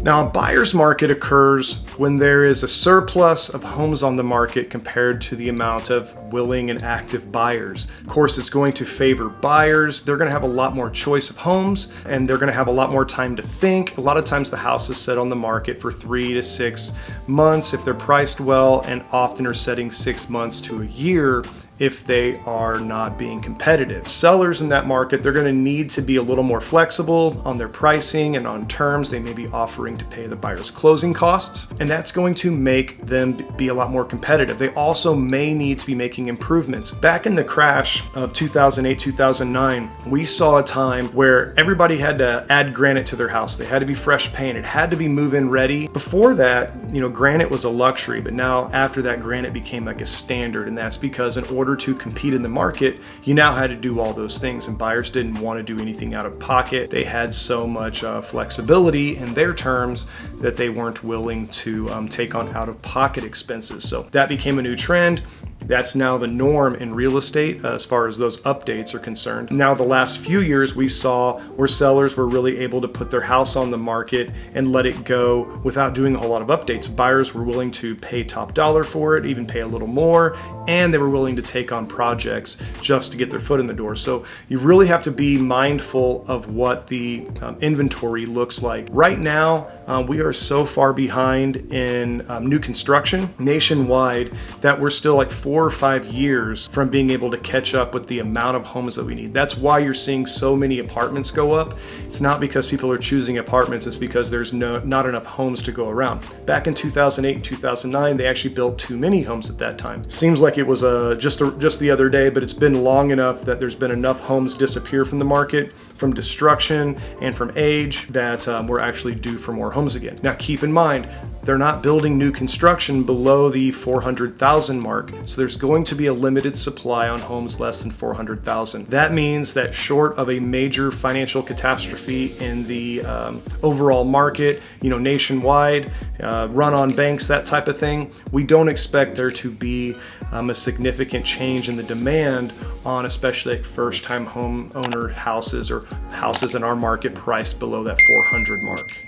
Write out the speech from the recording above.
Now, a buyer's market occurs when there is a surplus of homes on the market compared to the amount of willing and active buyers. Of course, it's going to favor buyers. They're going to have a lot more choice of homes, and they're going to have a lot more time to think. A lot of times the house is set on the market for 3 to 6 months if they're priced well, and often are setting 6 months to a year if they are not being competitive. Sellers in that market, they're going to need to be a little more flexible on their pricing and on terms. They may be offering to pay the buyer's closing costs, and that's going to make them be a lot more competitive. They also may need to be making improvements. Back in the crash of 2008, 2009, we saw a time where everybody had to add granite to their house. They had to be fresh painted, had to be move-in ready. Before that, granite was a luxury, but now after that, granite became like a standard, and that's because in order to compete in the market, you now had to do all those things, and buyers didn't want to do anything out of pocket. They had so much flexibility in their terms that they weren't willing to take on out-of-pocket expenses. So that became a new trend. That's now the norm in real estate as far as those updates are concerned. Now, the last few years we saw where sellers were really able to put their house on the market and let it go without doing a whole lot of updates. Buyers were willing to pay top dollar for it, even pay a little more, and they were willing to take on projects just to get their foot in the door. So you really have to be mindful of what the inventory looks like. Right now, we are so far behind in new construction nationwide that we're still like 4 or 5 years from being able to catch up with the amount of homes that we need. That's why you're seeing so many apartments go up. It's not because people are choosing apartments, it's because there's not enough homes to go around. Back in 2008 and 2009, they actually built too many homes at that time. Seems like it was just the other day, but it's been long enough that there's been enough homes disappear from the market, from destruction and from age, that we're actually due for more homes again. Now, keep in mind, they're not building new construction below the 400,000 mark. So there's going to be a limited supply on homes less than 400,000. That means that short of a major financial catastrophe in the overall market, nationwide, run on banks, that type of thing, we don't expect there to be a significant change in the demand on especially like first-time home owner houses or houses in our market priced below that 400 mark.